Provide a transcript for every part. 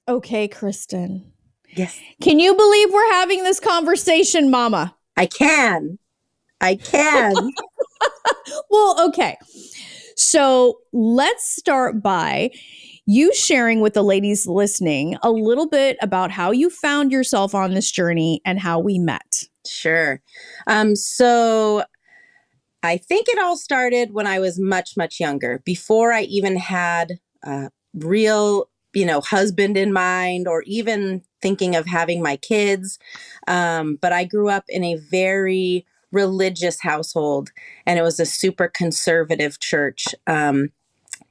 Okay, Kristen. Yes, Can you believe we're having this conversation, Mama? I can. I can. Well, okay. So let's start by you sharing with the ladies listening a little bit about how you found yourself on this journey and how we met. Sure. So I think it all started when I was much, much younger, before I even had a real, husband in mind or even thinking of having my kids. But I grew up in a very religious household, and it was a super conservative church. And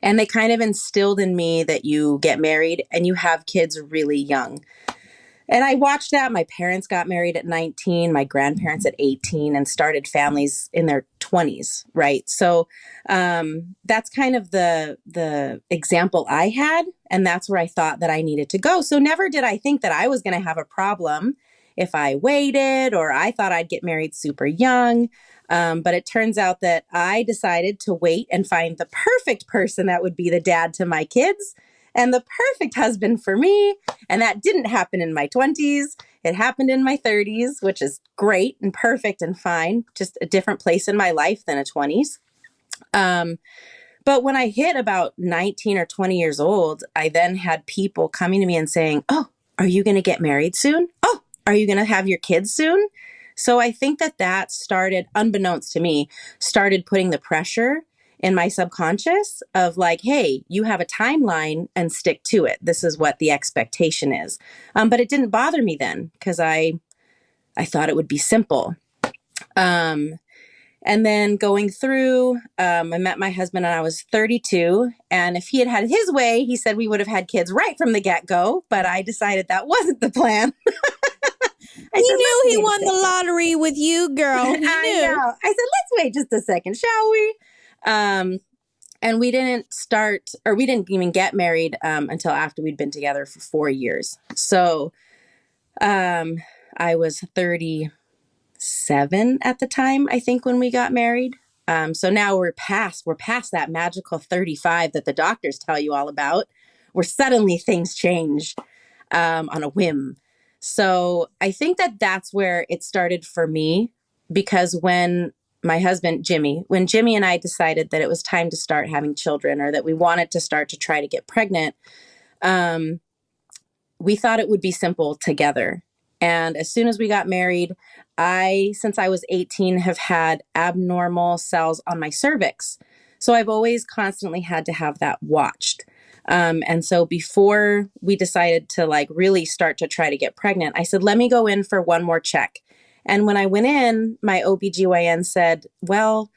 they kind of instilled in me that you get married and you have kids really young. And I watched that. My parents got married at 19, my grandparents at 18, and started families in their 20s, right? So that's kind of the example I had, and that's where I thought that I needed to go. So never did I think that I was going to have a problem if I waited, or I thought I'd get married super young. But it turns out that I decided to wait and find the perfect person that would be the dad to my kids and the perfect husband for me. And that didn't happen in my 20s. It happened in my 30s, which is great and perfect and fine. Just a different place in my life than a 20s. But when I hit about 19 or 20 years old, I then had people coming to me and saying, "Oh, are you going to get married soon? Oh, are you going to have your kids soon?" So I think that started, unbeknownst to me, started putting the pressure in my subconscious of like, hey, you have a timeline and stick to it. This is what the expectation is. But it didn't bother me then because I thought it would be simple. And then going through, I met my husband when I was 32. And if he had had his way, he said we would have had kids right from the get-go. But I decided that wasn't the plan. He knew he won the lottery with you, girl. He knew. I know. I said, let's wait just a second, shall we? And we didn't start, or we didn't even get married until after we'd been together for 4 years. So I was 37 at the time, I think, when we got married. So now we're past that magical 35 that the doctors tell you all about, where suddenly things change on a whim. So I think that's where it started for me, because when my husband, when Jimmy and I decided that it was time to start having children, or that we wanted to start to try to get pregnant, we thought it would be simple together. And as soon as we got married, since I was 18, have had abnormal cells on my cervix. So I've always constantly had to have that watched. And so before we decided to really start to try to get pregnant, I said, let me go in for one more check. And when I went in, my OBGYN said, well,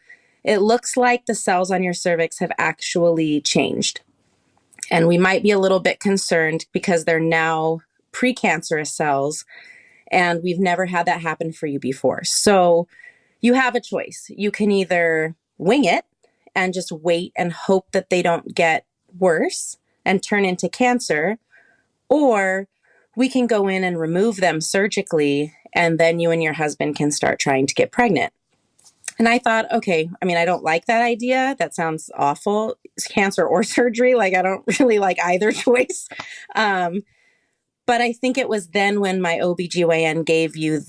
it looks like the cells on your cervix have actually changed. And we might be a little bit concerned because they're now precancerous cells. And we've never had that happen for you before. So you have a choice. You can either wing it and just wait and hope that they don't get worse and turn into cancer, or we can go in and remove them surgically, and then you and your husband can start trying to get pregnant. And I thought, okay, I don't like that idea. That sounds awful. It's cancer or surgery. I don't really like either choice. But I think it was then when my OBGYN gave you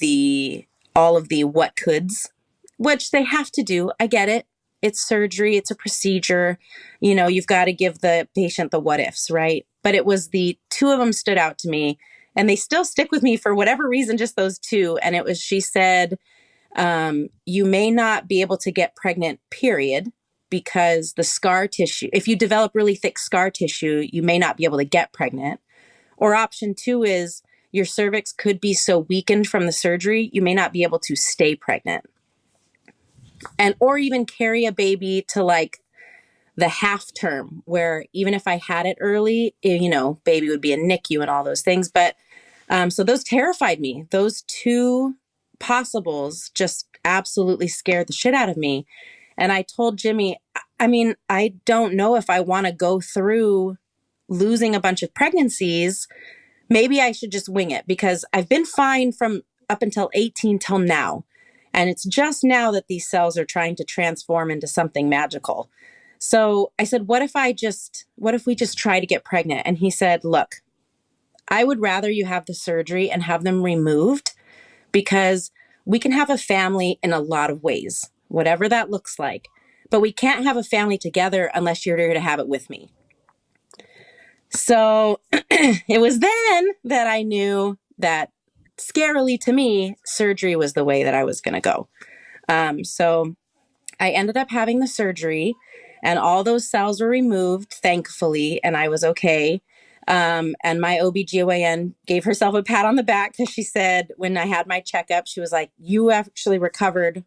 all of the what coulds, which they have to do. I get it. It's surgery. It's a procedure. You've got to give the patient the what ifs, right? But it was the two of them stood out to me, and they still stick with me for whatever reason, just those two. And it was, she said, you may not be able to get pregnant, period, because the scar tissue, if you develop really thick scar tissue, you may not be able to get pregnant. Or option two is your cervix could be so weakened from the surgery, you may not be able to stay pregnant. Or even carry a baby to the half term, where even if I had it early, baby would be in NICU and all those things. But so those terrified me. Those two possibles just absolutely scared the shit out of me. And I told Jimmy, I don't know if I want to go through losing a bunch of pregnancies. Maybe I should just wing it, because I've been fine from up until 18 till now. And it's just now that these cells are trying to transform into something magical. So I said, what if we just try to get pregnant? And he said, look, I would rather you have the surgery and have them removed, because we can have a family in a lot of ways, whatever that looks like. But we can't have a family together unless you're here to have it with me. So it was then that I knew that, scarily to me, surgery was the way that I was going to go. So I ended up having the surgery, and all those cells were removed, thankfully, and I was okay. And my OBGYN gave herself a pat on the back, because she said, when I had my checkup, she was like, you actually recovered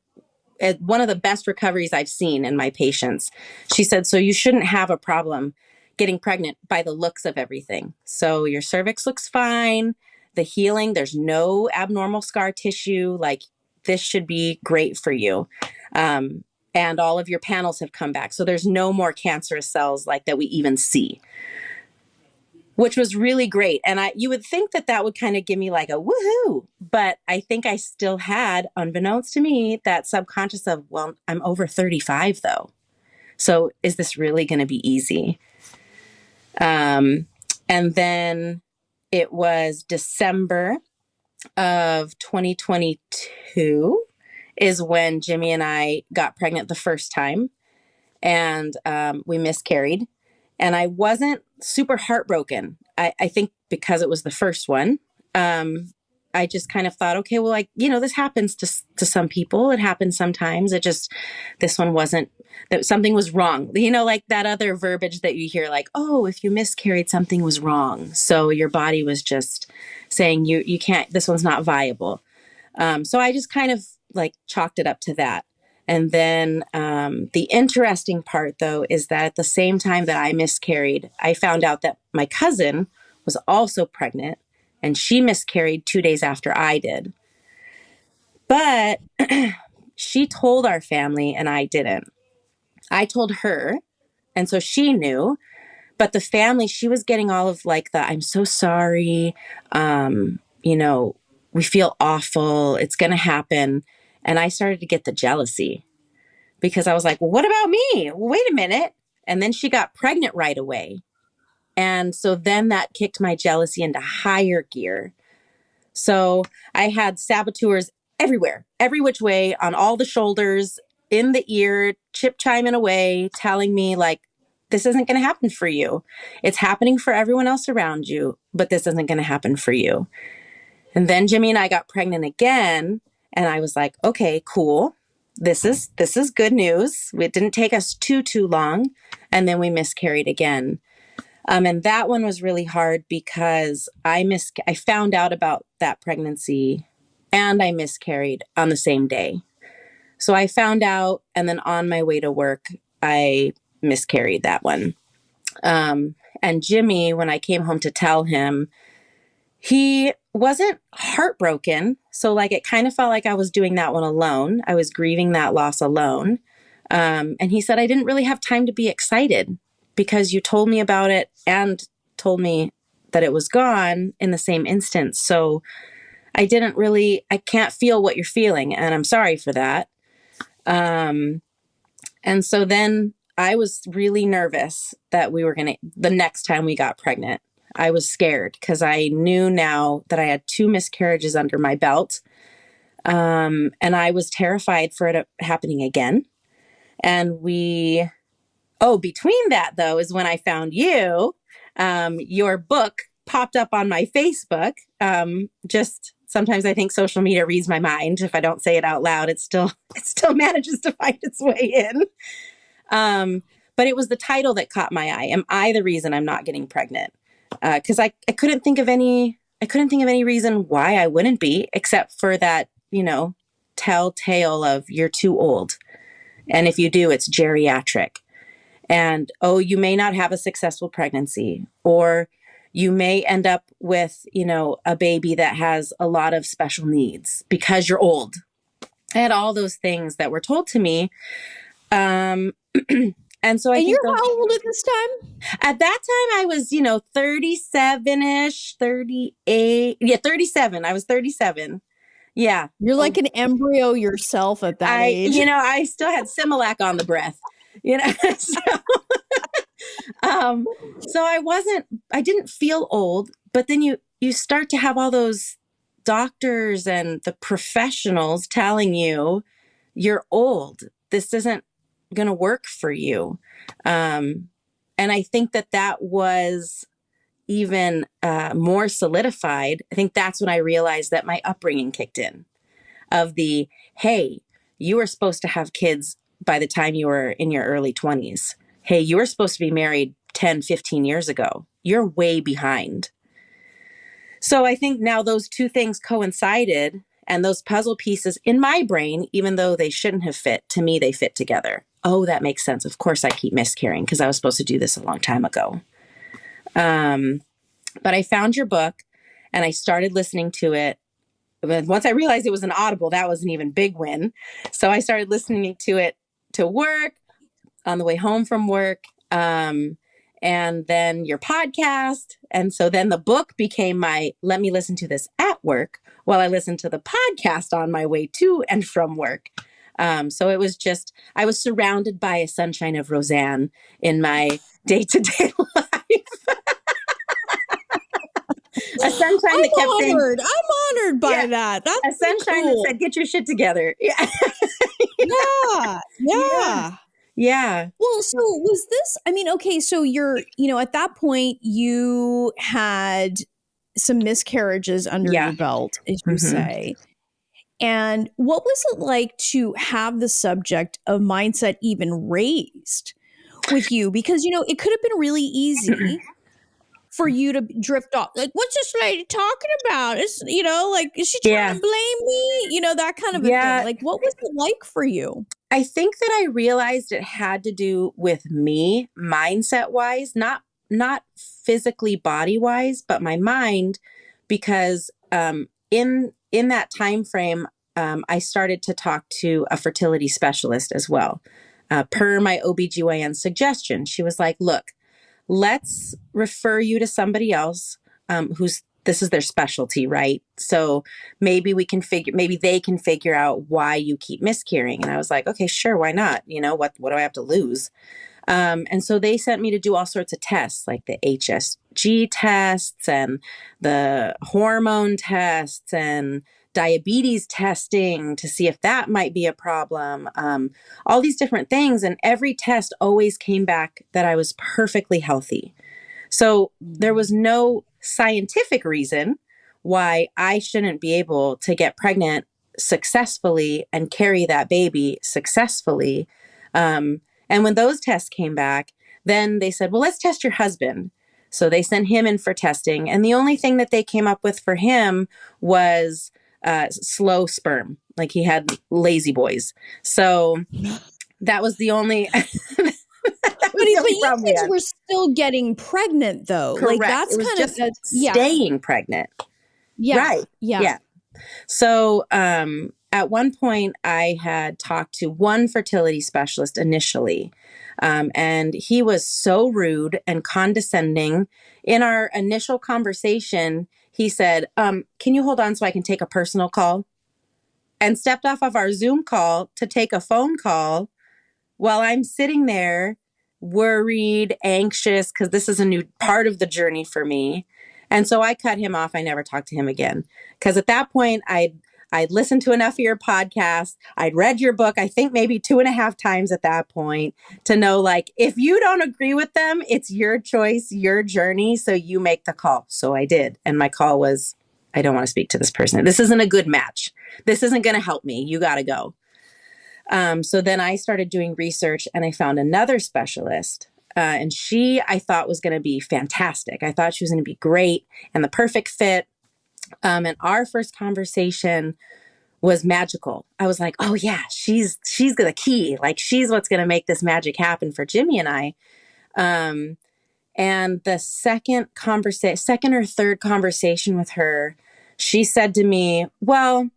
at one of the best recoveries I've seen in my patients. She said, so you shouldn't have a problem getting pregnant by the looks of everything. So your cervix looks fine. The healing, there's no abnormal scar tissue. Like, this should be great for you. And all of your panels have come back. So there's no more cancerous cells like that we even see, which was really great. And you would think that that would kind of give me like a woohoo, but I think I still had, unbeknownst to me, that subconscious of, well, I'm over 35 though. So is this really going to be easy? And then it was December of 2022 is when Jimmy and I got pregnant the first time, and we miscarried. And I wasn't super heartbroken. I think because it was the first one, I just kind of thought, okay, well, like, this happens to some people. It happens sometimes. This one wasn't, that something was wrong. Like that other verbiage that you hear, like, oh, if you miscarried, something was wrong. So your body was just saying you can't, this one's not viable. So I just kind of like chalked it up to that. And then the interesting part, though, is that at the same time that I miscarried, I found out that my cousin was also pregnant, and she miscarried 2 days after I did. But she told our family and I didn't. I told her, and so she knew. But the family, she was getting all of like the, I'm so sorry, we feel awful, it's going to happen. And I started to get the jealousy, because I was like, well, what about me? Well, wait a minute. And then she got pregnant right away. And so then that kicked my jealousy into higher gear. So I had saboteurs everywhere, every which way, on all the shoulders, in the ear, chip chiming away, telling me like, this isn't going to happen for you. It's happening for everyone else around you, but this isn't going to happen for you. And then Jimmy and I got pregnant again. And I was like, okay, cool. This is good news. It didn't take us too long. And then we miscarried again. And that one was really hard, because I found out about that pregnancy and I miscarried on the same day. So I found out, and then on my way to work, I miscarried that one. And Jimmy, when I came home to tell him, he wasn't heartbroken. So like, it kind of felt like I was doing that one alone. I was grieving that loss alone. And he said, I didn't really have time to be excited, because you told me about it and told me that it was gone in the same instance. So I can't feel what you're feeling. And I'm sorry for that. And so then I was really nervous that the next time we got pregnant, I was scared, because I knew now that I had 2 miscarriages under my belt. And I was terrified for it happening again. And between that, though, is when I found you. Your book popped up on my Facebook. Just sometimes I think social media reads my mind. If I don't say it out loud, it still manages to find its way in. But it was the title that caught my eye. Am I the reason I'm not getting pregnant? Because I couldn't think of any reason why I wouldn't be, except for that, telltale of you're too old. And if you do, it's geriatric. And, you may not have a successful pregnancy, or you may end up with, a baby that has a lot of special needs because you're old. I had all those things that were told to me. And so you're how old at this time? At that time, I was, 37-ish, 38. Yeah, 37. I was 37. Yeah. You're like an embryo yourself at that age. I still had Similac on the breath, so I didn't feel old, but then you you start to have all those doctors and the professionals telling you you're old. This isn't going to work for you. And I think that was even more solidified. I think that's when I realized that my upbringing kicked in of the, hey, you were supposed to have kids by the time you were in your early 20s. Hey, you were supposed to be married 10, 15 years ago. You're way behind. So I think now those two things coincided, and those puzzle pieces in my brain, even though they shouldn't have fit, to me, they fit together. Oh, that makes sense. Of course I keep miscarrying because I was supposed to do this a long time ago. But I found your book and I started listening to it. But once I realized it was an Audible, that was an even big win. So I started listening to it to work, on the way home from work, and then your podcast. And so then the book became my, let me listen to this at work while I listened to the podcast on my way to and from work. So it was just, I was surrounded by a sunshine of Roseanne in my day-to-day life. A sunshine that kept saying, I'm honored by that. That's a sunshine cool. that said, get your shit together. Yeah. Yeah. Well, so was this, I mean, okay, so you're, at that point you had some miscarriages under your belt, as you say. And what was it like to have the subject of mindset even raised with you? Because, it could have been really easy for you to drift off. Like, what's this lady talking about? It's, is she trying to blame me? That kind of a thing. Like, what was it like for you? I think that I realized it had to do with me, mindset wise, not physically body wise, but my mind, because in that time frame, I started to talk to a fertility specialist as well. Per my OBGYN suggestion, she was like, look, let's refer you to somebody else this is their specialty, right? So maybe they can figure out why you keep miscarrying. And I was like, okay, sure, why not? What do I have to lose? And so they sent me to do all sorts of tests, like the HSG tests and the hormone tests and diabetes testing to see if that might be a problem. All these different things. And every test always came back that I was perfectly healthy. So there was no scientific reason why I shouldn't be able to get pregnant successfully and carry that baby successfully. And when those tests came back, then they said, well, let's test your husband. So they sent him in for testing. And the only thing that they came up with for him was slow sperm. Like he had lazy boys. So that was the only... But you guys were still getting pregnant, though. Correct. Like that's kind of staying pregnant. Yeah. Right. Yeah. So at one point, I had talked to one fertility specialist initially, and he was so rude and condescending. In our initial conversation, he said, "Can you hold on so I can take a personal call?" And stepped off of our Zoom call to take a phone call while I'm sitting there worried, anxious, because this is a new part of the journey for me. And so I cut him off. I never talked to him again. Because at that point, I'd listened to enough of your podcast. I'd read your book, I think maybe 2.5 times at that point, to know, like, if you don't agree with them, it's your choice, your journey. So you make the call. So I did. And my call was, I don't want to speak to this person. This isn't a good match. This isn't going to help me. You got to go. So then I started doing research and I found another specialist. And she, I thought, was going to be fantastic. I thought she was going to be great and the perfect fit. And our first conversation was magical. I was like, oh yeah, she's the key. Like she's what's going to make this magic happen for Jimmy and I. And the second or third conversation with her, she said to me, well,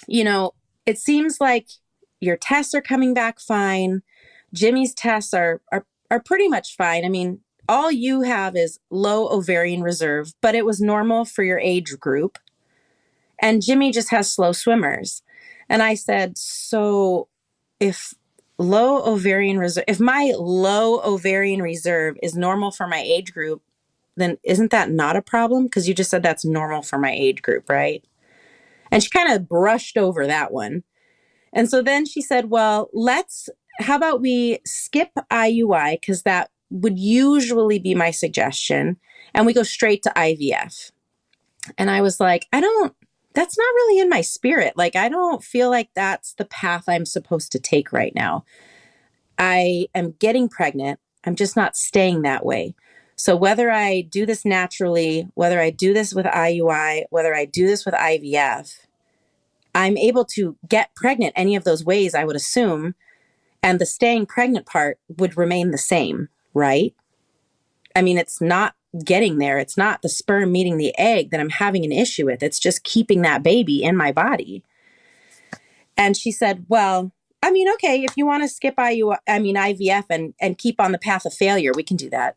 it seems like your tests are coming back fine. Jimmy's tests are pretty much fine. I mean, all you have is low ovarian reserve, but it was normal for your age group. And Jimmy just has slow swimmers. And I said, so if my low ovarian reserve is normal for my age group, then isn't that not a problem? Because you just said that's normal for my age group, right? And she kind of brushed over that one. And so then she said, well, how about we skip IUI? Because that would usually be my suggestion. And we go straight to IVF. And I was like, that's not really in my spirit. Like, I don't feel like that's the path I'm supposed to take right now. I am getting pregnant. I'm just not staying that way. So whether I do this naturally, whether I do this with IUI, whether I do this with IVF, I'm able to get pregnant any of those ways, I would assume. And the staying pregnant part would remain the same, right? I mean, it's not getting there. It's not the sperm meeting the egg that I'm having an issue with. It's just keeping that baby in my body. And she said, well, I mean, okay, if you want to skip IVF and keep on the path of failure, we can do that.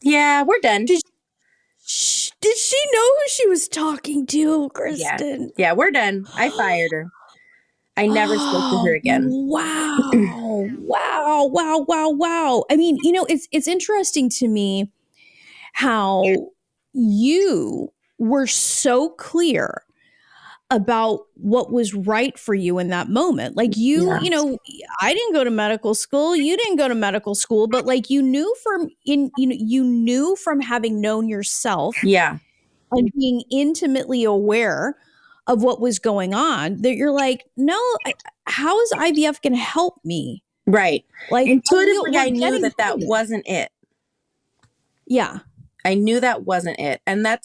Yeah, we're done. Did she know who she was talking to, Kristen? Yeah, we're done. I fired her. I never spoke to her again. Wow. Wow. I mean, it's interesting to me how you were so clear about what was right for you in that moment. Like I didn't go to medical school. You didn't go to medical school, but like you knew from having known yourself. Yeah. And being intimately aware of what was going on, that you're like, no, how is IVF going to help me? Right. Like intuitively, I knew that wasn't it. Yeah. I knew that wasn't it. And that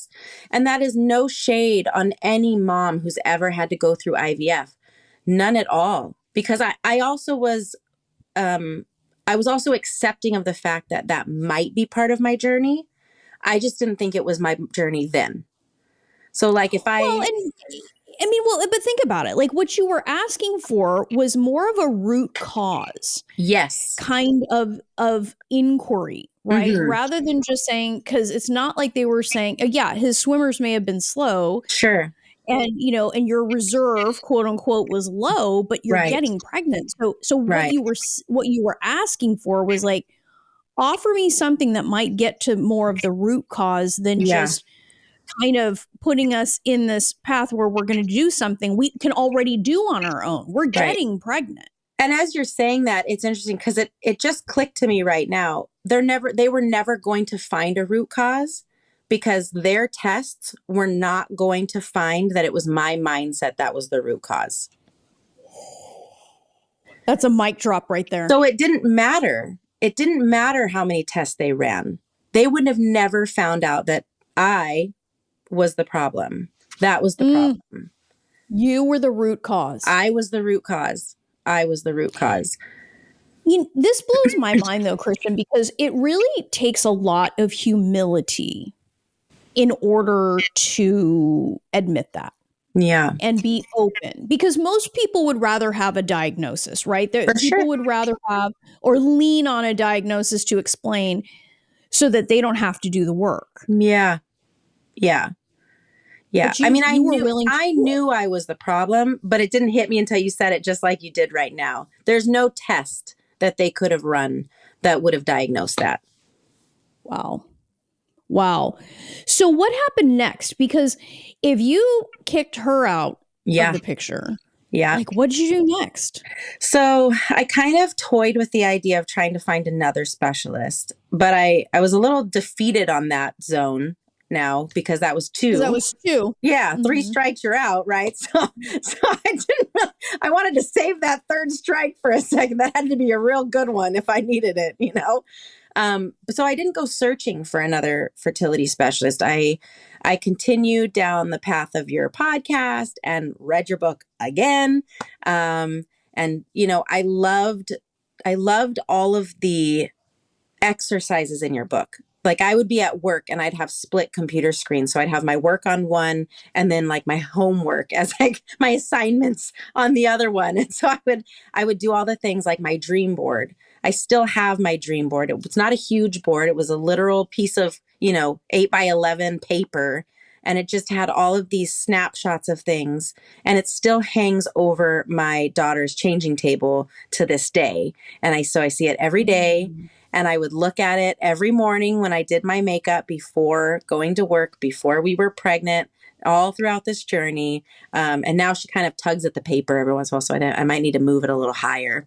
is no shade on any mom who's ever had to go through IVF. None at all. Because I also was, I was also accepting of the fact that might be part of my journey. I just didn't think it was my journey then. So like if but think about it. Like what you were asking for was more of a root cause. Yes. Kind of inquiry, right? Mm-hmm. Rather than just saying, because it's not like they were saying, yeah, his swimmers may have been slow. Sure. And, and your reserve, quote unquote, was low, but you're getting pregnant. So what you were asking for was like, offer me something that might get to more of the root cause than just kind of putting us in this path where we're going to do something we can already do on our own. We're getting pregnant. And as you're saying that, it's interesting because it just clicked to me right now. They were never going to find a root cause because their tests were not going to find that it was my mindset that was the root cause. That's a mic drop right there. So it didn't matter. It didn't matter how many tests they ran. They would have never found out that I was the problem. That was the problem. You were the root cause. I was the root cause. This blows my mind though, Kristen, because it really takes a lot of humility in order to admit that. Yeah. And be open, because most people would rather have a diagnosis, right? People would rather have or lean on a diagnosis to explain so that they don't have to do the work. Yeah. I mean, I knew I was the problem, but it didn't hit me until you said it just like you did right now. There's no test that they could have run that would have diagnosed that. Wow. So what happened next? Because if you kicked her out of the picture, like what did you do next? So I kind of toyed with the idea of trying to find another specialist, but I was a little defeated on that zone now because that was two. Yeah. Mm-hmm. 3 strikes, you're out. Right. So I wanted to save that third strike for a second. That had to be a real good one if I needed it, So I didn't go searching for another fertility specialist. I continued down the path of your podcast and read your book again. And I loved all of the exercises in your book. Like I would be at work and I'd have split computer screens. So I'd have my work on one and then like my homework as like my assignments on the other one. And so I would do all the things like my dream board. I still have my dream board. It was not a huge board. It was a literal piece of, 8 by 11 paper. and it just had all of these snapshots of things. And it still hangs over my daughter's changing table to this day. And so I see it every day. And I would look at it every morning when I did my makeup before going to work, before we were pregnant, all throughout this journey. And now she kind of tugs at the paper every once in a while. So I might need to move it a little higher.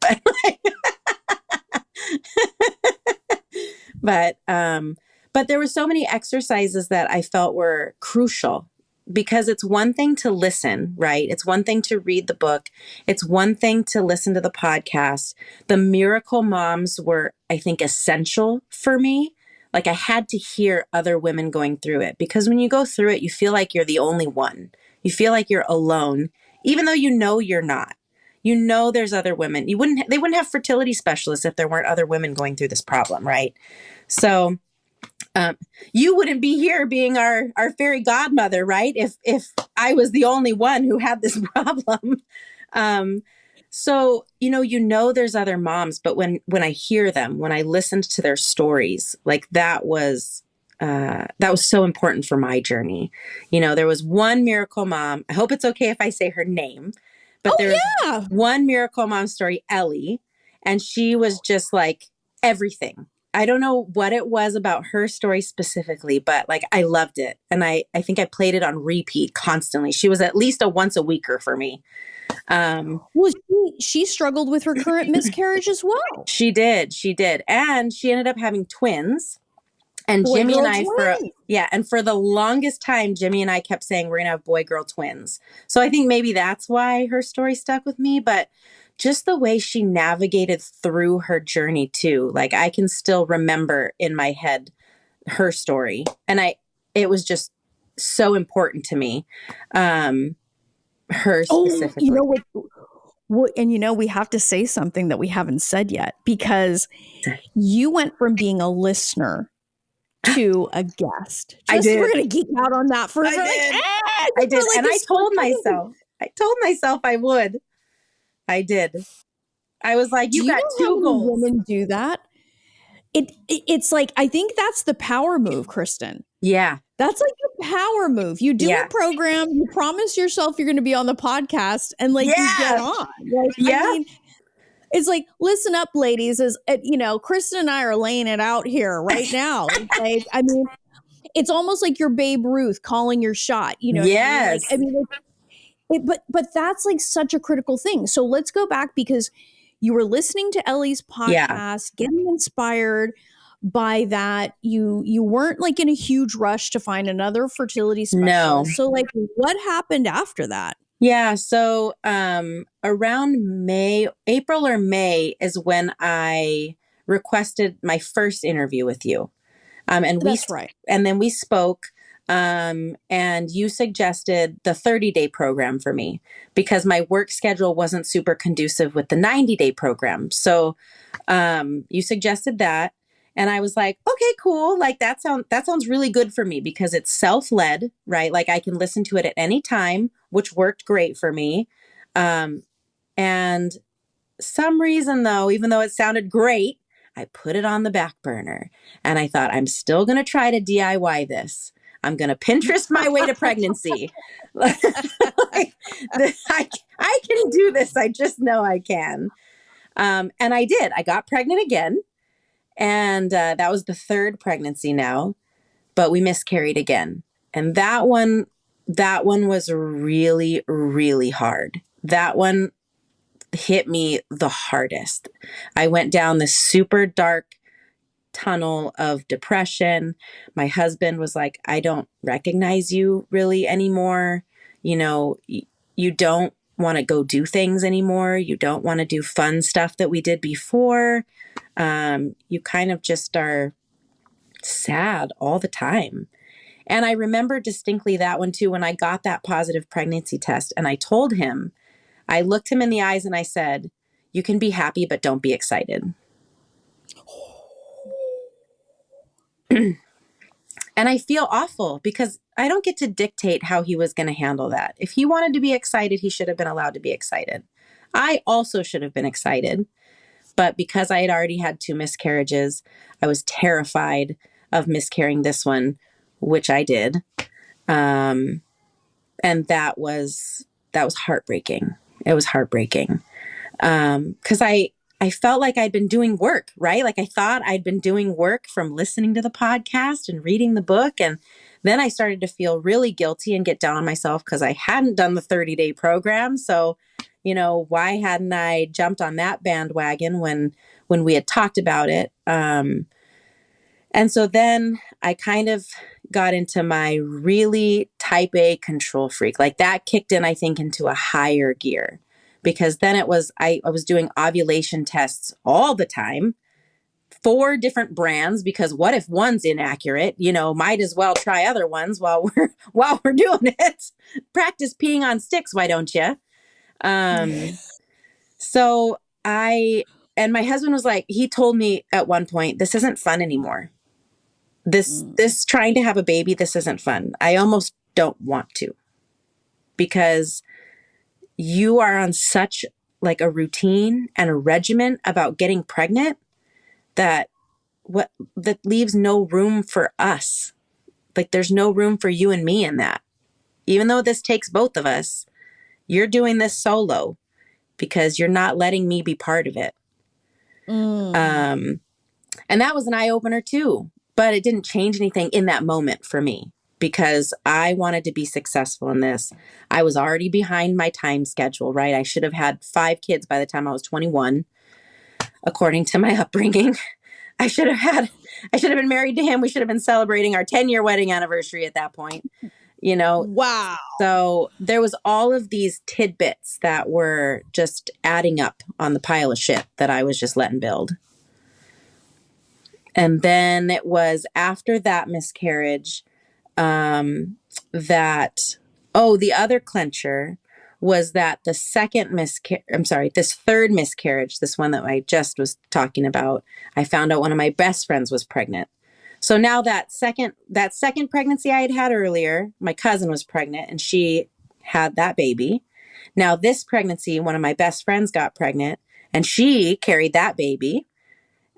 But there were so many exercises that I felt were crucial, because it's one thing to listen, right? It's one thing to read the book. It's one thing to listen to the podcast. The Miracle Moms were, I think, essential for me. Like, I had to hear other women going through it, because when you go through it, you feel like you're the only one. You feel like you're alone, even though you know you're not. You know there's other women. They wouldn't have fertility specialists if there weren't other women going through this problem, right? So you wouldn't be here being our fairy godmother, right? If I was the only one who had this problem. So, you know, there's other moms, but when I hear them, when I listened to their stories, like that was so important for my journey. There was one miracle mom. I hope it's okay if I say her name, but there was one miracle mom story, Ellie, and she was just like everything. I don't know what it was about her story specifically, but like I loved it. And I think I played it on repeat constantly. She was at least a once a weeker for me. Well, she struggled with recurrent miscarriage as well. She did. And she ended up having twins. And Jimmy and I, for the longest time, Jimmy and I kept saying we're going to have boy-girl twins. So I think maybe that's why her story stuck with me. But just the way she navigated through her journey too. Like, I can still remember in my head her story. And it was just so important to me. Her specifically. We have to say something that we haven't said yet, because you went from being a listener to a guest. I did. We're going to geek out on that for a second. I did. And I told myself I would. I did. I was like, you got two goals. Women do that. It's like, I think that's the power move, Kristen. Yeah. That's like the power move. You do a program, you promise yourself you're going to be on the podcast, and like you get on. Like, I mean, it's like, listen up, ladies, Kristen and I are laying it out here right now. Like, I mean, it's almost like you're Babe Ruth calling your shot, Yes. I mean, but that's like such a critical thing. So let's go back, because you were listening to Ellie's podcast, getting inspired by that. You weren't like in a huge rush to find another fertility specialist. No. So like, what happened after that? Yeah. So around April or May is when I requested my first interview with you. That's right. And then we spoke. And you suggested the 30-day program for me, because my work schedule wasn't super conducive with the 90-day program. So you suggested that. And I was like, okay, cool. Like that sounds really good for me, because it's self-led, right? Like I can listen to it at any time, which worked great for me. And some reason though, even though it sounded great, I put it on the back burner, and I thought, I'm still going to try to DIY this. I'm going to Pinterest my way to pregnancy. I can do this. I just know I can. And I did. I got pregnant again. And that was the third pregnancy now, but we miscarried again. And that one was really, really hard. That one hit me the hardest. I went down this super dark tunnel of depression. My husband was like, I don't recognize you really anymore. You don't want to go do things anymore. You don't want to do fun stuff that we did before. You kind of just are sad all the time. And I remember distinctly that one too, when I got that positive pregnancy test, and I told him, I looked him in the eyes and I said, you can be happy, but don't be excited. And I feel awful, because I don't get to dictate how he was going to handle that. If he wanted to be excited, he should have been allowed to be excited. I also should have been excited. But because I had already had 2 miscarriages, I was terrified of miscarrying this one, which I did. Um, and that was heartbreaking. It was heartbreaking. 'Cause I felt like I'd been doing work, right? Like I thought I'd been doing work from listening to the podcast and reading the book. And then I started to feel really guilty and get down on myself because I hadn't done the 30-day program. So, why hadn't I jumped on that bandwagon when we had talked about it? And so then I kind of got into my really type A control freak. Like that kicked in, I think, into a higher gear, because then I was doing ovulation tests all the time, 4 different brands, because what if one's inaccurate? Might as well try other ones while we're doing it. Practice peeing on sticks, why don't you? So and my husband was like, he told me at one point, this isn't fun anymore. This trying to have a baby, this isn't fun. I almost don't want to, because you are on such like a routine and a regimen about getting pregnant that leaves no room for us. Like there's no room for you and me in that. Even though this takes both of us, you're doing this solo because you're not letting me be part of it. And that was an eye opener too, but it didn't change anything in that moment for me, because I wanted to be successful in this. I was already behind my time schedule, right? I should have had 5 kids by the time I was 21, according to my upbringing. I should have been married to him. We should have been celebrating our 10-year wedding anniversary at that point, Wow. So there was all of these tidbits that were just adding up on the pile of shit that I was just letting build. And then it was after that miscarriage, the other clincher was that this third miscarriage, this one that I just was talking about, I found out one of my best friends was pregnant. So now that second pregnancy I had earlier, my cousin was pregnant and she had that baby. Now this pregnancy, one of my best friends got pregnant and she carried that baby.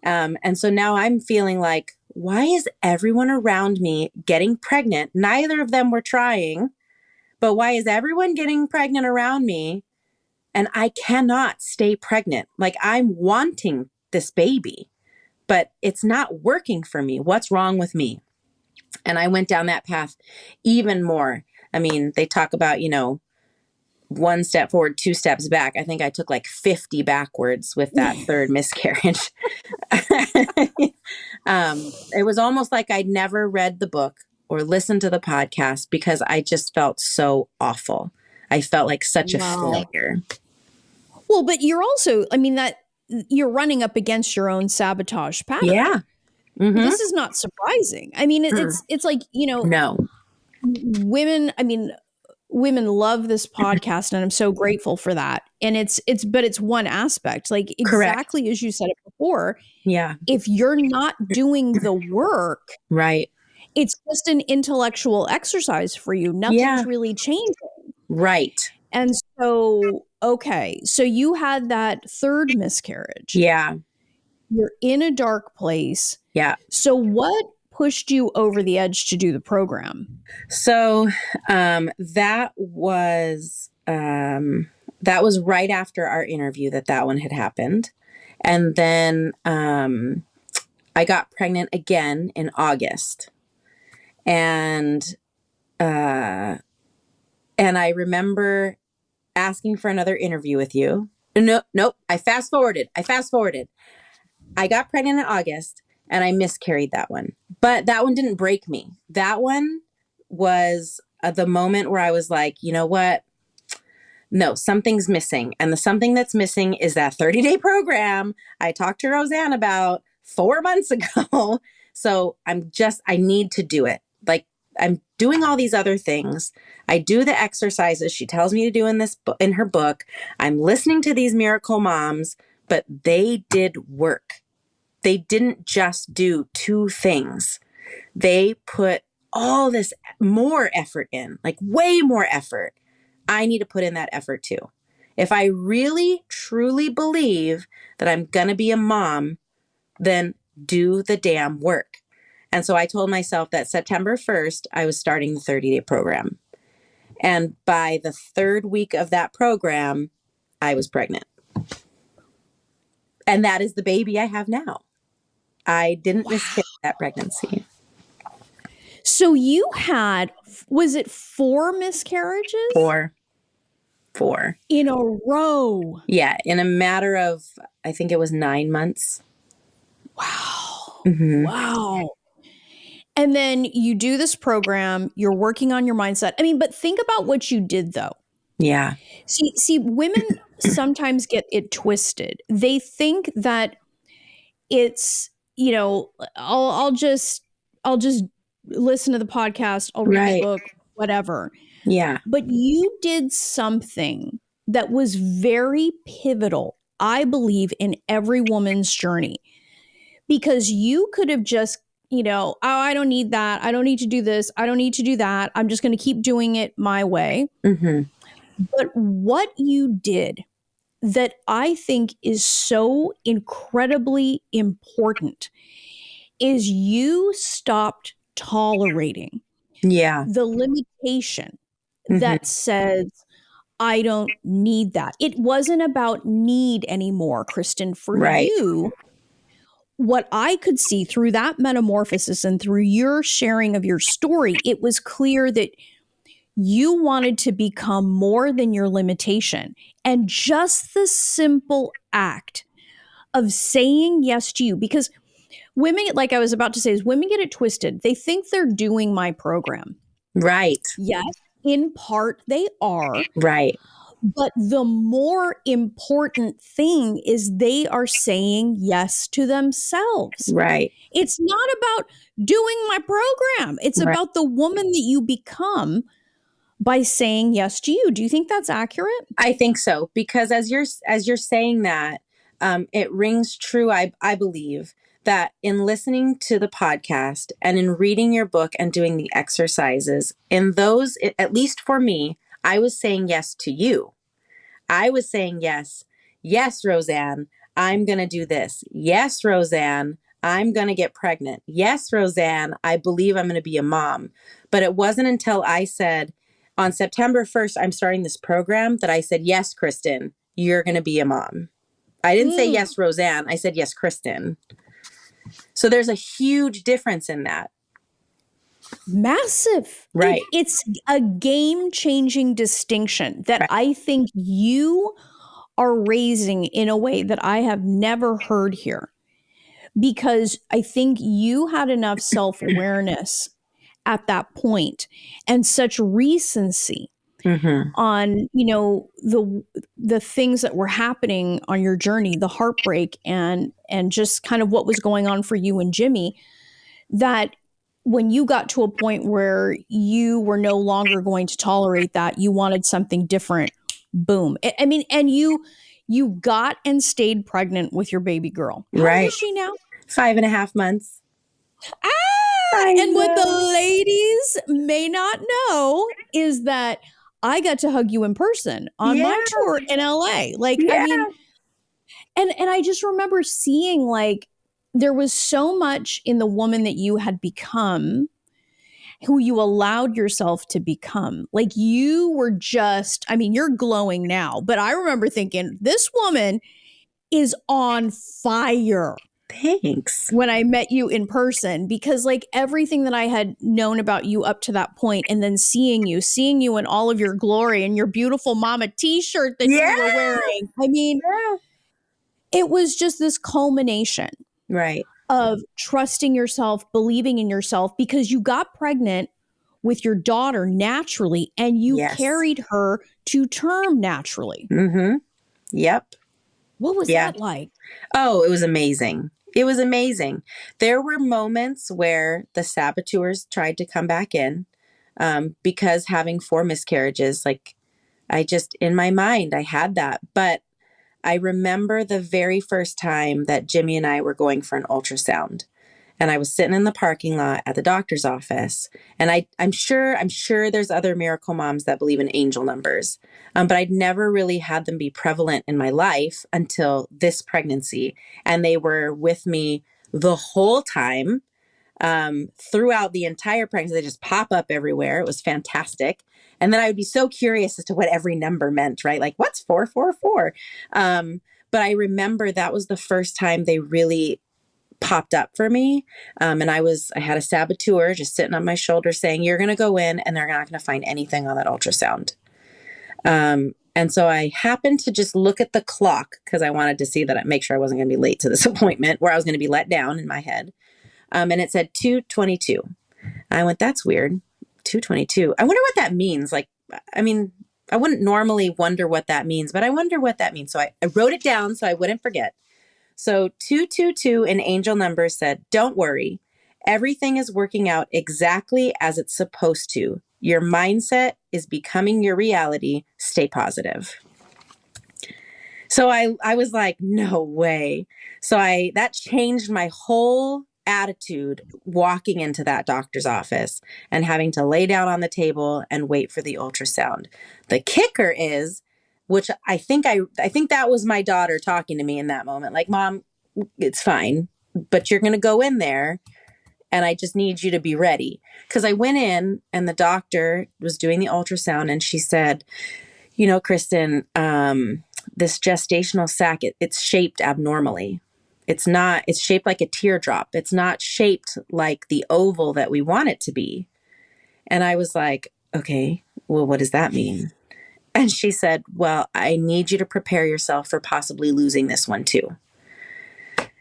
And so now I'm feeling like, why is everyone around me getting pregnant? Neither of them were trying, but why is everyone getting pregnant around me? And I cannot stay pregnant. Like I'm wanting this baby, but it's not working for me. What's wrong with me? And I went down that path even more. I mean, they talk about, 1 step forward, 2 steps back. I think I took like 50 backwards with that third miscarriage. It was almost like I'd never read the book or listened to the podcast, because I just felt so awful. I felt like such a failure. Well, but you're also, that you're running up against your own sabotage pattern. Yeah. Mm-hmm. This is not surprising. It's like, No. Women love this podcast, and I'm so grateful for that. And it's one aspect, like exactly as you said it before. Yeah. If you're not doing the work, right, it's just an intellectual exercise for you. Nothing's really changing. Right. And so, okay. So you had that third miscarriage. Yeah. You're in a dark place. Yeah. So what pushed you over the edge to do the program? So that was right after our interview that one had happened. And then I got pregnant again in August. And I remember asking for another interview with you. Nope. I fast forwarded. I got pregnant in August and I miscarried that one. But that one didn't break me. That one was the moment where I was like, you know what? No, something's missing. And the something that's missing is that 30-day program I talked to Roseanne about 4 months ago. So I need to do it. Like I'm doing all these other things. I do the exercises she tells me to do in her book. I'm listening to these miracle moms, but they did work. They didn't just do 2 things. They put all this more effort in, like way more effort. I need to put in that effort too. If I really, truly believe that I'm going to be a mom, then do the damn work. And so I told myself that September 1st, I was starting the 30-day program. And by the third week of that program, I was pregnant. And that is the baby I have now. I didn't miscarry that pregnancy. So you had, was it 4 miscarriages? Four. In a row. Yeah, in a matter of, I think it was 9 months. Wow. Mm-hmm. Wow. And then you do this program, you're working on your mindset. I mean, but think about what you did though. Yeah. See, women sometimes get it twisted. They think that it's, I'll just listen to the podcast, I'll read the Right. book, whatever. Yeah. But you did something that was very pivotal, I believe, in every woman's journey. Because you could have just, oh, I don't need that. I don't need to do this. I don't need to do that. I'm just going to keep doing it my way. Mm-hmm. But what you did that I think is so incredibly important is you stopped tolerating Yeah. the limitation Mm-hmm. that says, I don't need that. It wasn't about need anymore, Kristen. For Right. you, what I could see through that metamorphosis and through your sharing of your story, it was clear that you wanted to become more than your limitation. And just the simple act of saying yes to you, because women, like I was about to say, is women get it twisted. They think they're doing my program. Right. Yes, in part they are. Right. But the more important thing is they are saying yes to themselves. Right. It's not about doing my program. It's Right. about the woman that you become by saying yes to you. Do you think that's accurate? I think so, because as you're saying that, it rings true. I believe that in listening to the podcast and in reading your book and doing the exercises, in those, at least for me, I was saying yes to you. I was saying yes, Roseanne, I'm going to do this. Yes, Roseanne, I'm going to get pregnant. Yes, Roseanne, I believe I'm going to be a mom. But it wasn't until I said, on September 1st, I'm starting this program, that I said, yes, Kristen, you're going to be a mom. I didn't say yes, Roseanne. I said, yes, Kristen. So there's a huge difference in that. Massive. Right. It's a game-changing distinction that Right. I think you are raising in a way that I have never heard here. Because I think you had enough self-awareness at that point and such recency Mm-hmm. on, the things that were happening on your journey, the heartbreak and just kind of what was going on for you and Jimmy, that when you got to a point where you were no longer going to tolerate that, you wanted something different. Boom. I mean, and you got and stayed pregnant with your baby girl. How old is she now? 5.5 months. And what the ladies may not know is that I got to hug you in person on my tour in LA. I mean, and I just remember seeing there was so much in the woman that you had become, who you allowed yourself to become. You were just, I mean, you're glowing now, but I remember thinking, this woman is on fire. Thanks. When I met you in person, because everything that I had known about you up to that point, and then seeing you in all of your glory and your beautiful mama t-shirt that you were wearing. I mean, it was just this culmination of trusting yourself, believing in yourself, because you got pregnant with your daughter naturally and you carried her to term naturally. Mm-hmm. Yep. What was that like? Oh, it was amazing. It was amazing. There were moments where the saboteurs tried to come back in, because having 4 miscarriages, in my mind, I had that. But I remember the very first time that Jimmy and I were going for an ultrasound. And I was sitting in the parking lot at the doctor's office. And I'm sure there's other miracle moms that believe in angel numbers. But I'd never really had them be prevalent in my life until this pregnancy. And they were with me the whole time. throughout the entire pregnancy. They just pop up everywhere. It was fantastic. And then I would be so curious as to what every number meant, right? Like, what's 444? But I remember that was the first time they really popped up for me. And I had a saboteur just sitting on my shoulder saying, you're going to go in and they're not going to find anything on that ultrasound. And so I happened to just look at the clock because I wanted to see that make sure I wasn't going to be late to this appointment where I was going to be let down in my head. And it said 2:22. I went, that's weird. 2:22. I wonder what that means. Like, I mean, I wouldn't normally wonder what that means, but I wonder what that means. So I wrote it down so I wouldn't forget. So 222 in angel numbers said, don't worry. Everything is working out exactly as it's supposed to. Your mindset is becoming your reality. Stay positive. So I was like, no way. So that changed my whole attitude walking into that doctor's office and having to lay down on the table and wait for the ultrasound. The kicker is, which I think that was my daughter talking to me in that moment. Like, Mom, it's fine, but you're going to go in there and I just need you to be ready. Because I went in and the doctor was doing the ultrasound and she said, you know, Kristen, this gestational sac, it's shaped abnormally. It's shaped like a teardrop. It's not shaped like the oval that we want it to be. And I was like, okay, well, what does that mean? And she said, well, I need you to prepare yourself for possibly losing this one too.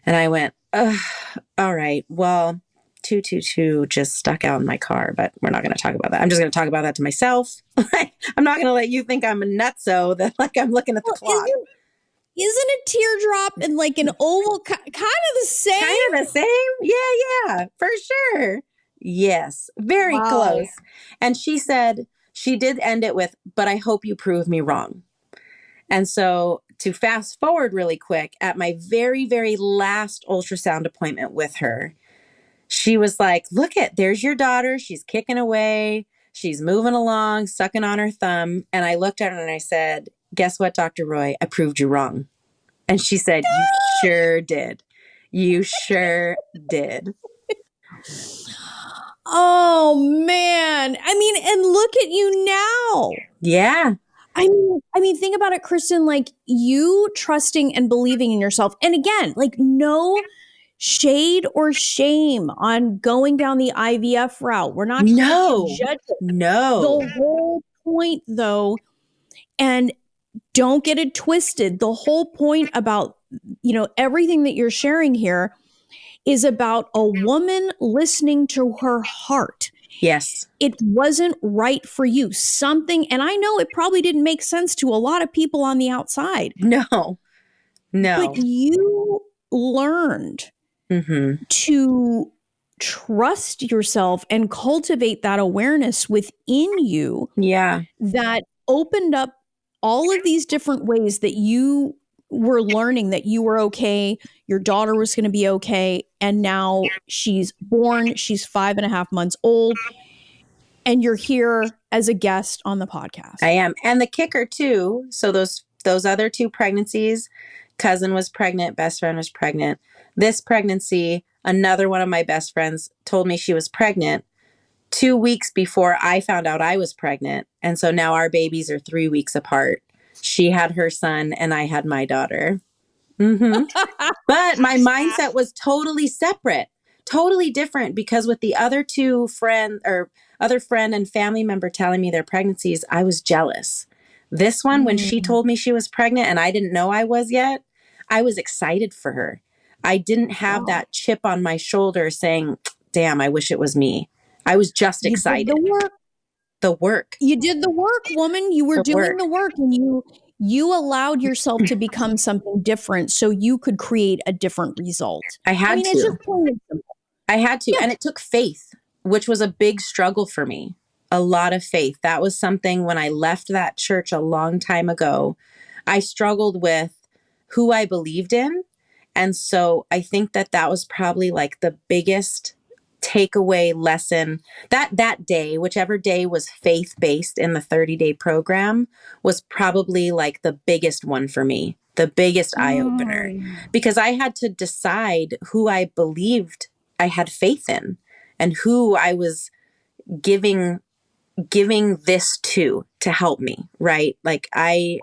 And I went, all right, well, 222 just stuck out in my car, but we're not going to talk about that. I'm just going to talk about that to myself. I'm not going to let you think I'm a nutso that like I'm looking at the clock. Isn't a teardrop and like an oval kind of the same? Kind of the same? Yeah, for sure. Yes, very close. And she said, she did end it with, but I hope you prove me wrong. And so to fast forward really quick, at my very, very last ultrasound appointment with her, she was like, there's your daughter. She's kicking away. She's moving along, sucking on her thumb. And I looked at her and I said, guess what, Dr. Roy? I proved you wrong. And she said, you sure did. You sure did. Oh, man. I mean, and look at you now. Yeah. I mean, think about it, Kristen, like you trusting and believing in yourself. And again, like no shade or shame on going down the IVF route. We're not here to judge it. No. The whole point, though, and don't get it twisted. The whole point about, you know, everything that you're sharing here is about a woman listening to her heart. Yes. It wasn't right for you. Something, and I know it probably didn't make sense to a lot of people on the outside. No. But you learned to trust yourself and cultivate that awareness within you. Yeah. That opened up all of these different ways that you were learning that you were okay, your daughter was going to be okay, and now she's born, she's 5.5 months old, and you're here as a guest on the podcast. I am. And the kicker too, so those other 2 pregnancies, cousin was pregnant, best friend was pregnant. This pregnancy, another one of my best friends told me she was pregnant 2 weeks before I found out I was pregnant. And so now our babies are 3 weeks apart. She had her son and I had my daughter. But my mindset was totally separate, totally different, because with the other 2 other friend and family member telling me their pregnancies, I was jealous. This one, when she told me she was pregnant and I didn't know I was yet, I was excited for her. I didn't have that chip on my shoulder saying, damn, I wish it was me. I was just excited. The work. You did the work, woman. You were doing the work, and you allowed yourself to become something different so you could create a different result. I had to. It's just plain and simple. I had to. Yeah. And it took faith, which was a big struggle for me. A lot of faith. That was something when I left that church a long time ago, I struggled with who I believed in. And so I think that was probably like the biggest takeaway lesson that day, whichever day was faith-based in the 30-day program, was probably like the biggest one for me, the biggest eye-opener, because I had to decide who I believed I had faith in. and who I was giving this to help me, right? Like Wow.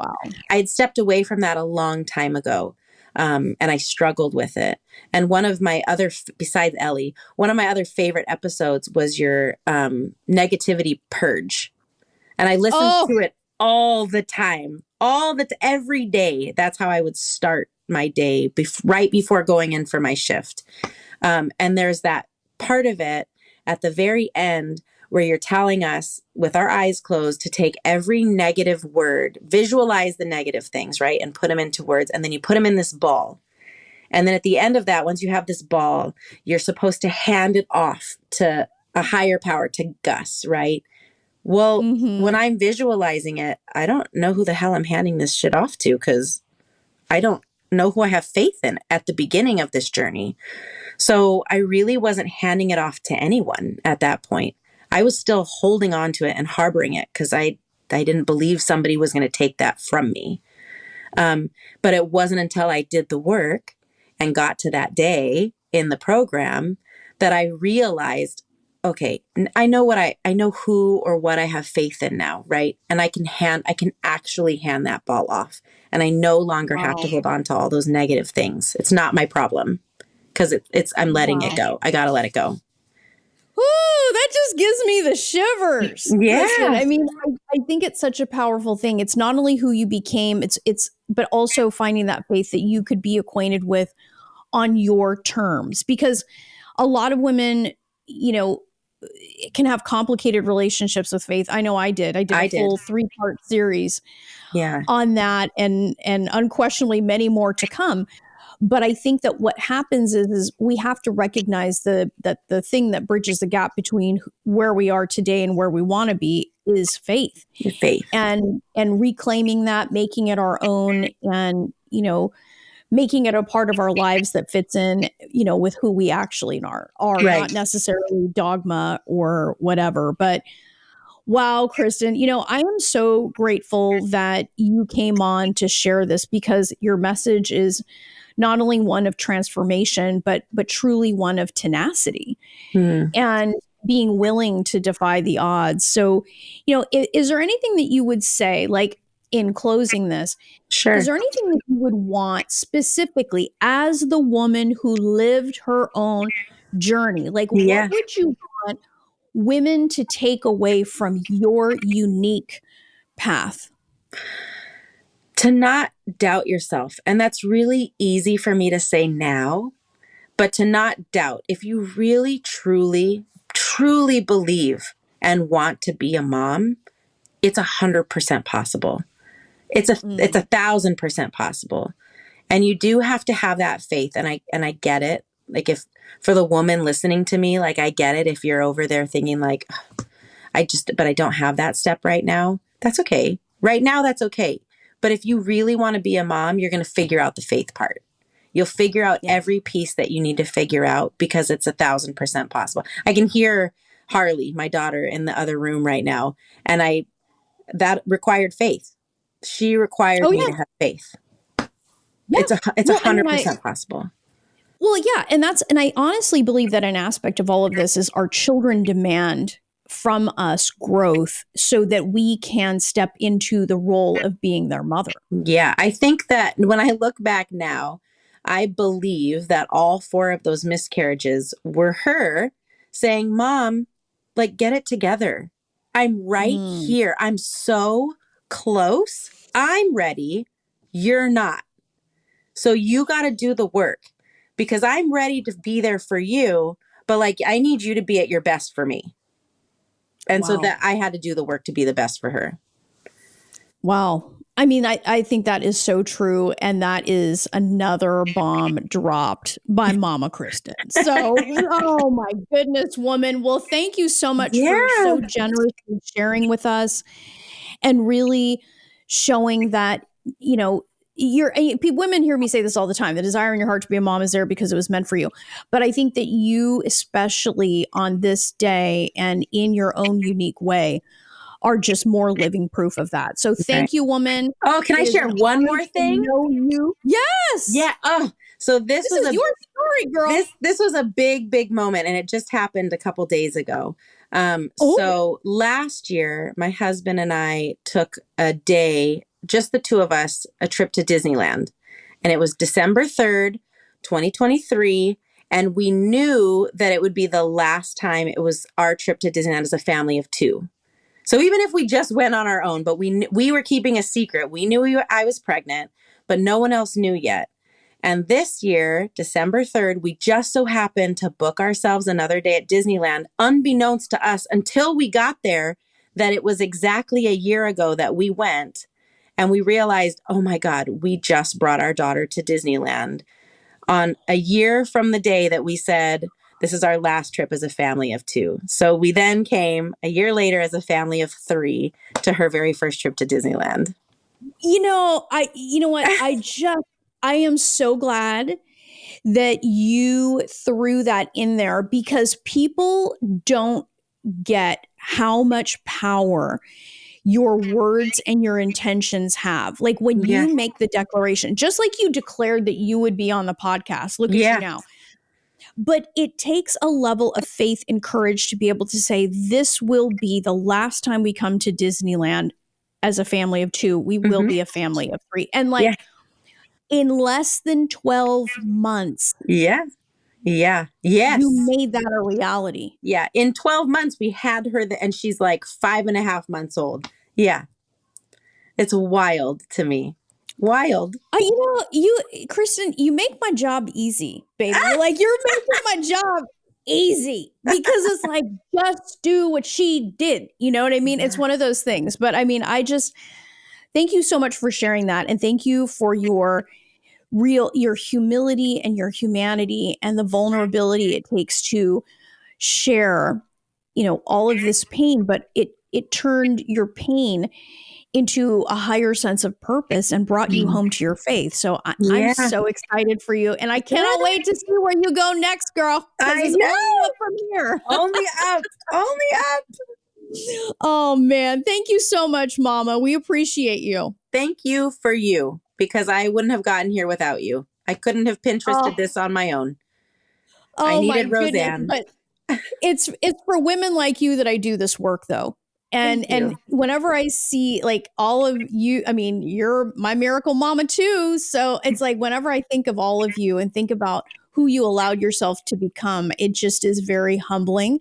I'd stepped away from that a long time ago. And I struggled with it. And one of my other, besides Ellie, one of my other favorite episodes was your negativity purge. And I listened Oh, to it all the time, every day. That's how I would start my day right before going in for my shift. And there's that part of it at the very end where you're telling us with our eyes closed to take every negative word, visualize the negative things, right? And put them into words. And then you put them in this ball. And then at the end of that, once you have this ball, you're supposed to hand it off to a higher power, to Gus, right? Well, when I'm visualizing it, I don't know who the hell I'm handing this shit off to, because I don't know who I have faith in at the beginning of this journey. So I really wasn't handing it off to anyone at that point. I was still holding on to it and harboring it because I didn't believe somebody was going to take that from me. But it wasn't until I did the work and got to that day in the program that I realized, okay, I know who or what I have faith in now, right? And I can actually hand that ball off. And I no longer have to hold on to all those negative things. It's not my problem because I'm letting it go. I got to let it go. Ooh, that just gives me the shivers. Yeah. Kristen. I mean, I think it's such a powerful thing. It's not only who you became, but also finding that faith that you could be acquainted with on your terms. Because a lot of women, can have complicated relationships with faith. I know I did. I did a full 3-part series on that, and unquestionably many more to come. But I think that what happens is we have to recognize that the thing that bridges the gap between where we are today and where we want to be is faith. And reclaiming that, making it our own, and making it a part of our lives that fits in, with who we actually are right. Not necessarily dogma or whatever. But wow, Kristen, I am so grateful that you came on to share this, because your message is not only one of transformation, but truly one of tenacity and being willing to defy the odds. So, is there anything that you would say, like, in closing this? Sure. Is there anything that you would want specifically as the woman who lived her own journey? Like, what would you want women to take away from your unique path? To not doubt yourself. And that's really easy for me to say now, but to not doubt. If you really, truly, truly believe and want to be a mom, it's 100% possible. It's 1,000% possible. And you do have to have that faith. And I get it. Like, if for the woman listening to me, like, I get it. If you're over there thinking like, but I don't have that step right now, that's okay. Right now, that's okay. But if you really want to be a mom, you're going to figure out the faith part. You'll figure out every piece that you need to figure out, because it's 1,000% possible. I can hear Harley, my daughter, in the other room right now. And that required faith. She required me to have faith. Yeah. It's 100% possible. Well, yeah. And I honestly believe that an aspect of all of this is our children demand from us growth so that we can step into the role of being their mother. Yeah. I think that when I look back now, I believe that all 4 of those miscarriages were her saying, Mom, like, get it together. I'm right here. I'm so close. I'm ready. You're not. So you got to do the work, because I'm ready to be there for you. But like, I need you to be at your best for me. And so that I had to do the work to be the best for her. Wow. I mean, I think that is so true. And that is another bomb dropped by Mama Kristen. So, oh my goodness, woman. Well, thank you so much for so generously sharing with us and really showing that, women hear me say this all the time. The desire in your heart to be a mom is there because it was meant for you. But I think that you, especially on this day and in your own unique way, are just more living proof of that. So thank you, woman. Oh, can I share one more thing? Know you. Yes. Yeah. Oh, So this This is your story, girl. this was a big moment, and it just happened a couple days ago. Oh. So last year, my husband and I took a day, just the two of us, a trip to Disneyland. And it was December 3rd, 2023. And we knew that it would be the last time it was our trip to Disneyland as a family of two. So even if we just went on our own, but we were keeping a secret. We knew I was pregnant, but no one else knew yet. And this year, December 3rd, we just so happened to book ourselves another day at Disneyland, unbeknownst to us until we got there, that it was exactly a year ago that we went. And we realized, oh my God, we just brought our daughter to Disneyland on a year from the day that we said, this is our last trip as a family of two. So we then came a year later as a family of three to her very first trip to Disneyland. You know what? I am so glad that you threw that in there, because people don't get how much power your words and your intentions have. Like when you make the declaration, just like you declared that you would be on the podcast, look at you now. But it takes a level of faith and courage to be able to say, this will be the last time we come to Disneyland as a family of two. We will be a family of three. And in less than 12 months. Yes. You made that a reality. Yeah. In 12 months, we had her, and she's like 5.5 months old. Yeah. It's wild to me. Wild. Kristen, you make my job easy, baby. Like, you're making my job easy, because it's like, just do what she did. You know what I mean? It's one of those things. But I mean, thank you so much for sharing that. And thank you for your humility and your humanity and the vulnerability it takes to share, all of this pain. But it turned your pain into a higher sense of purpose and brought you home to your faith. So I'm so excited for you. And I cannot wait to see where you go next, girl. I it's know. only up from here. Only up. Only up. Oh, man. Thank you so much, Mama. We appreciate you. Thank you for you, because I wouldn't have gotten here without you. I couldn't have Pinterested this on my own. I needed Roseanne. But it's for women like you that I do this work, though. And whenever I see like all of you, I mean, you're my miracle mama too. So it's like, whenever I think of all of you and think about who you allowed yourself to become, it just is very humbling.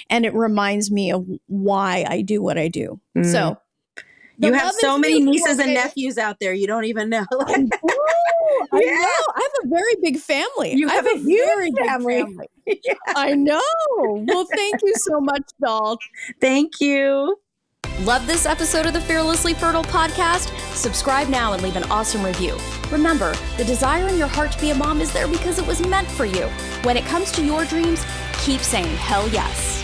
And it reminds me of why I do what I do. So you have so many nieces and nephews out there. You don't even know. I know. I have a very big family. You have a very big family. Yeah. I know. Well, thank you so much, doll. Thank you. Love this episode of the Fearlessly Fertile podcast? Subscribe now and leave an awesome review. Remember, the desire in your heart to be a mom is there because it was meant for you. When it comes to your dreams, keep saying hell yes.